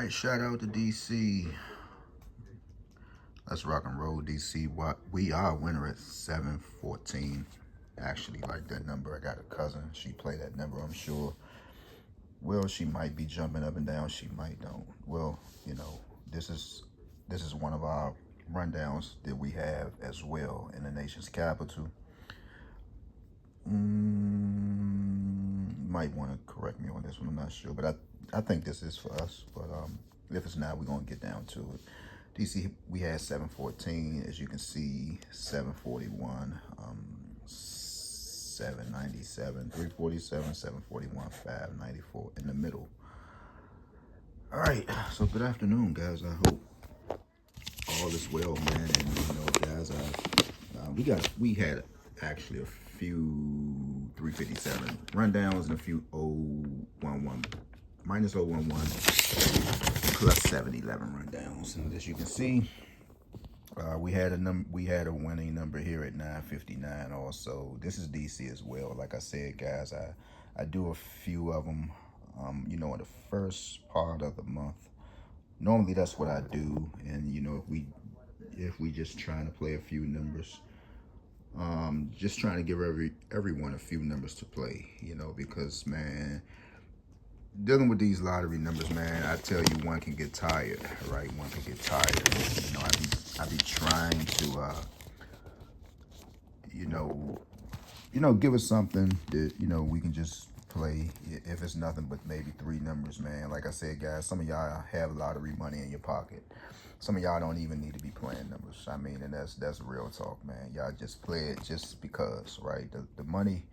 right, shout out to DC. Let's rock and roll, DC. What we are winner at 714. Actually, like that number. I got a cousin. She played that number. I'm sure. Well, she might be jumping up and down. She might don't. Well, you know, this is one of our rundowns that we have as well in the nation's capital. Might want to correct me on this one. I'm not sure, but I think this is for us. But if it's not, we're gonna get down to it. DC, we had 714, as you can see, 741, 797, 347, 741, 594 in the middle. All right, so good afternoon, guys. I hope all is well, man. And guys, we had actually a few 357 rundowns and a few 011 minus 011 plus 711 rundowns. And as you can see, we had a winning number here at 959 also. This is DC as well. Like I said, guys, I do a few of them in the first part of the month. Normally that's what I do. And if we just trying to play a few numbers, just trying to give everyone a few numbers to play, because, man, dealing with these lottery numbers, man, I tell you, one can get tired, right? One can get tired. I be trying to, give us something that, we can just play. If it's nothing but maybe three numbers, man. Like I said, guys, some of y'all have lottery money in your pocket. Some of y'all don't even need to be playing numbers. I mean, and that's real talk, man. Y'all just play it just because, right? The money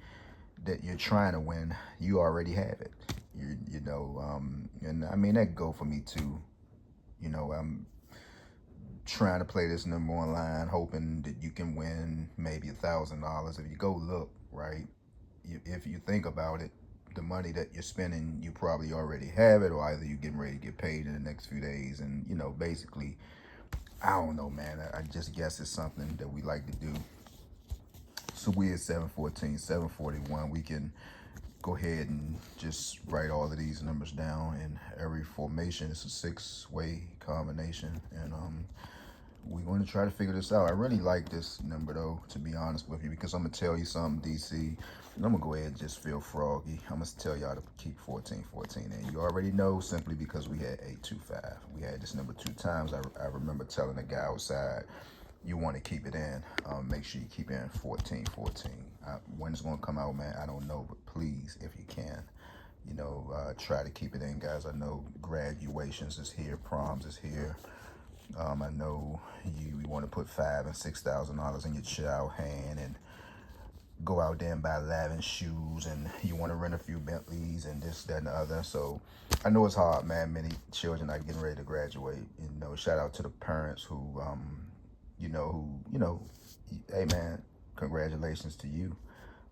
that you're trying to win, you already have it. And I mean, that go for me too. I'm trying to play this number online, hoping that you can win maybe $1,000. If you go look, right, if you think about it, the money that you're spending, you probably already have it, or either you're getting ready to get paid in the next few days. And, basically, I don't know, man. I just guess it's something that we like to do. So we at 714, 741. We can go ahead and just write all of these numbers down. And every formation is a 6-way combination. And we're going to try to figure this out. I really like this number, though, to be honest with you, because I'm going to tell you something, DC. And I'm going to go ahead and just feel froggy. I'm going to tell y'all to keep 1414 in. You already know, simply because we had 825. We had this number 2 times. I remember telling the guy outside, you want to keep it in. Make sure you keep in 1414. When it's going to come out, man, I don't know. But please, if you can, try to keep it in, guys. I know graduations is here. Proms is here. I know you want to put $5,000 and $6,000 in your child hand and go out there and buy lavish shoes, and you want to rent a few Bentleys and this, that, and the other. So I know it's hard, man. Many children are getting ready to graduate. Shout out to the parents who, hey, man, congratulations to you.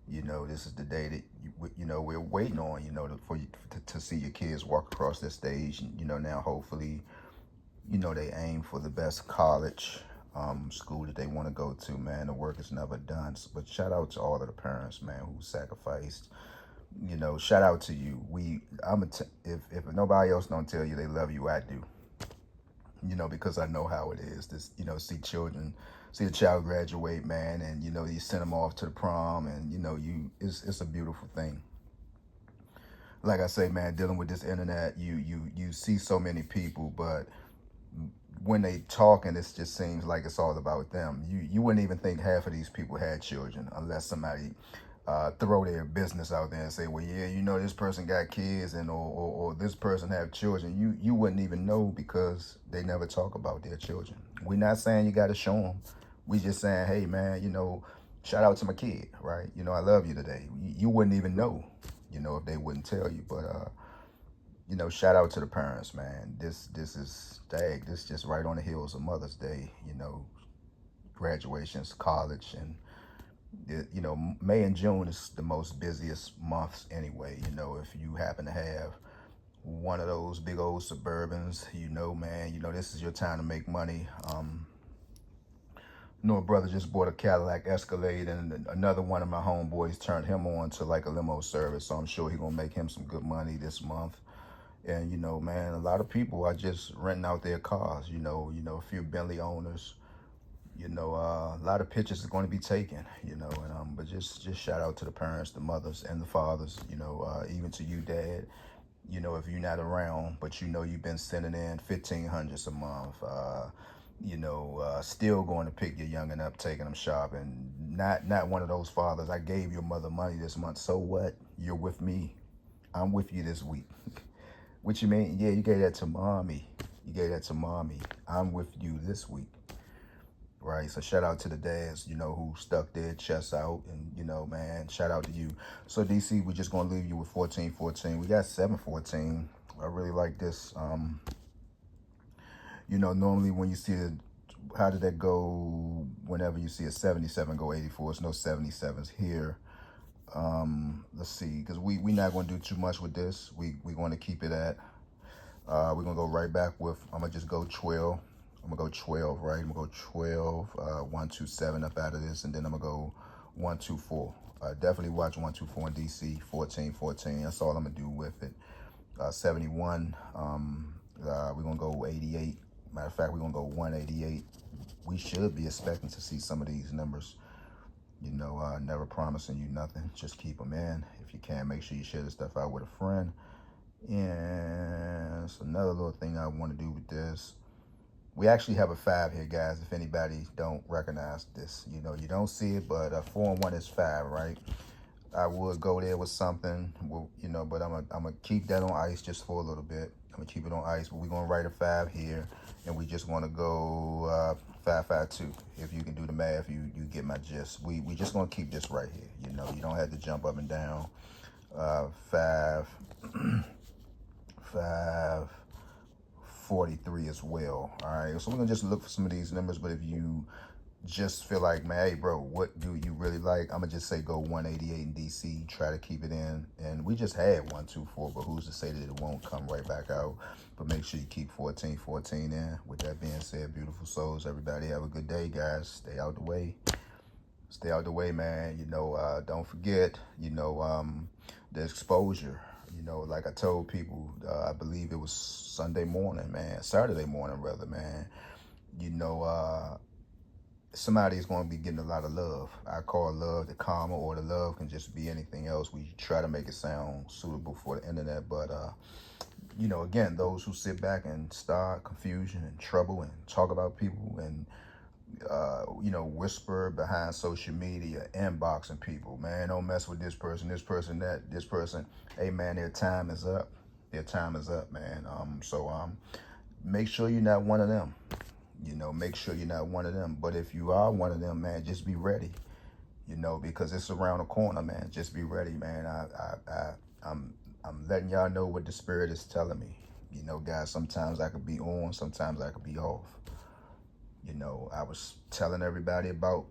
This is the day that we're waiting on, for you to see your kids walk across this stage. Now hopefully, they aim for the best college school that they want to go to, man. The work is never done. But shout out to all of the parents, man, who sacrificed. Shout out to you. If nobody else don't tell you they love you, I do. Because I know how it is. This, see the child graduate, man, and you send them off to the prom, and it's a beautiful thing. Like I say, man, dealing with this internet, you see so many people, but when they talk, and it just seems like it's all about them. You wouldn't even think half of these people had children unless somebody throw their business out there and say, well, yeah, this person got kids, and or this person have children. You wouldn't even know, because they never talk about their children. We're not saying you got to show them. We just saying, hey, man, shout out to my kid, right? I love you today. You wouldn't even know, if they wouldn't tell you. But shout out to the parents, man. This is just right on the heels of Mother's Day, graduations, college, and May and June is the most busiest months anyway. If you happen to have one of those big old Suburbans, man, this is your time to make money. A brother just bought a Cadillac Escalade, and another one of my homeboys turned him on to like a limo service. So I'm sure he's gonna make him some good money this month. And man, a lot of people are just renting out their cars. A few Bentley owners. A lot of pictures are going to be taken. And but just shout out to the parents, the mothers, and the fathers. Even to you, Dad. If you're not around, but you've been sending in 1,500 a month. Still going to pick your youngin' up, taking them shopping. Not one of those fathers. I gave your mother money this month. So what? You're with me. I'm with you this week. What you mean? Yeah, you gave that to mommy. You gave that to mommy. I'm with you this week. Right. So shout out to the dads, who stuck their chests out, and man, shout out to you. So DC, we're just gonna leave you with 1414. We got 714. I really like this. Normally when you see how did that go? Whenever you see a 77 go 84, it's no 77s here. Let's see, because we're not going to do too much with this. We're going to keep it at, we're going to go right back with, I'm going to just go 12. I'm going to go 12, right? I'm going to go 12, 1, 2, 7 up out of this, and then I'm going to go 1, 2, 4. Definitely watch 1, 2, 4 in DC, 14, 14. That's all I'm going to do with it. 71, we're going to go 88. Matter of fact, we're going to go 188. We should be expecting to see some of these numbers. Never promising you nothing. Just keep them in. If you can, make sure you share this stuff out with a friend. And so another little thing I want to do with this. We actually have a 5 here, guys. If anybody don't recognize this, you don't see it, but 4 and 1 is 5, right? I would go there with something, but I'm gonna keep that on ice just for a little bit. I'm gonna keep it on ice, but we're gonna write a 5 here, and we just want to go 5, 5, 2. If you can do the math, you get my gist. We just gonna keep this right here. You don't have to jump up and down. 5, 5, 43 as well. All right, so we're gonna just look for some of these numbers, but if you just feel like, man, hey bro, what do you really like? I'm gonna just say go 188 in DC, try to keep it in. And we just had 1, 2, 4, but who's to say that it won't come right back out? But make sure you keep 14, 14 in. With that being said, beautiful souls, everybody have a good day, guys. Stay out the way. Stay out the way, man. Don't forget, the exposure. Like I told people, I believe it was Saturday morning, rather, man. Somebody is going to be getting a lot of love. I call love the karma, or the love can just be anything else. We try to make it sound suitable for the internet, but again, those who sit back and start confusion and trouble and talk about people and whisper behind social media, inboxing people, man, don't mess with this person, this person. Hey, man, their time is up. Their time is up, man. Make sure you're not one of them. Make sure you're not one of them. But if you are one of them, man, just be ready. Because it's around the corner, man. Just be ready, man. I'm letting y'all know what the spirit is telling me. Guys, sometimes I could be on, sometimes I could be off. I was telling everybody about,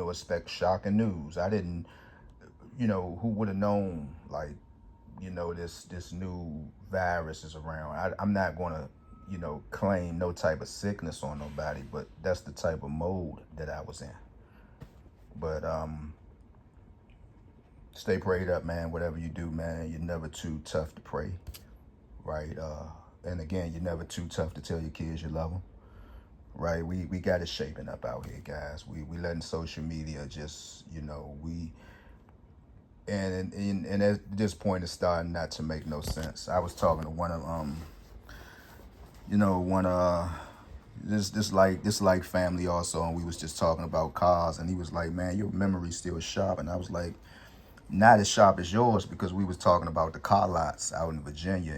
expect shocking news. I didn't, who would have known, like, this new virus is around. I'm not going to, claim no type of sickness on nobody, but that's the type of mode that I was in. But stay prayed up, man. Whatever you do, man, you're never too tough to pray, right? And again, you're never too tough to tell your kids you love them, right? We got it shaping up out here, guys. We letting social media just, and at this point it's starting not to make no sense. I was talking to one of this like family also, and we was just talking about cars, and he was like, man, your memory's still sharp. And I was like, not as sharp as yours, because we was talking about the car lots out in Virginia,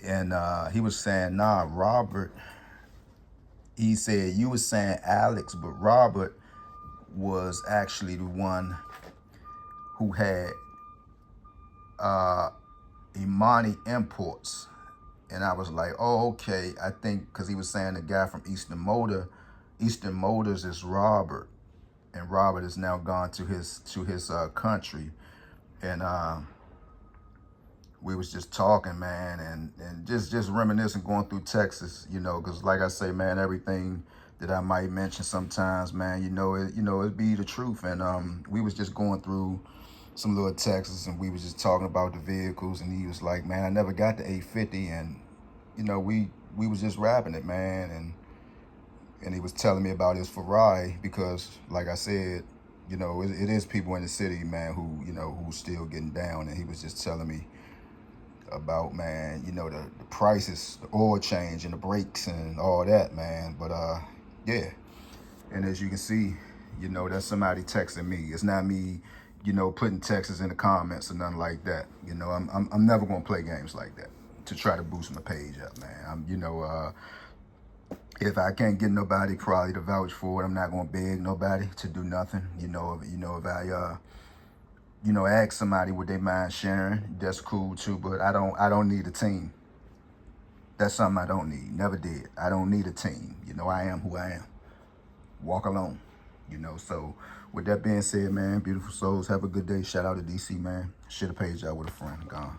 and he was saying, nah, Robert, he said, you was saying Alex, but Robert was actually the one who had Imani Imports. And I was like, oh, okay. I think because he was saying the guy from Eastern Motors is Robert, and Robert is now gone to his country. And we was just talking, man, and just reminiscing, going through Texas, because like I say, man, everything that I might mention sometimes, man, it be the truth. And we was just going through some little texts, and we was just talking about the vehicles, and he was like, man, I never got the 850, and you know, we was just rapping it, man, and he was telling me about his Ferrari because, like I said, you know, it is people in the city, man, who, you know, who's still getting down, and he was just telling me about, man, you know, the prices, the oil change and the brakes and all that, man. But yeah, and as you can see, you know, that's somebody texting me. It's not me, you know, putting texts in the comments or nothing like that. You know, I'm never gonna play games like that to try to boost my page up, man. You know, if I can't get nobody probably to vouch for it, I'm not gonna beg nobody to do nothing. You know, if I you know, ask somebody would they mind sharing, that's cool too. But I don't need a team. That's something I don't need. Never did. I don't need a team. You know, I am who I am. Walk alone. You know, so with that being said, man, beautiful souls, have a good day. Shout out to DC, man. Share the page out with a friend. Gone.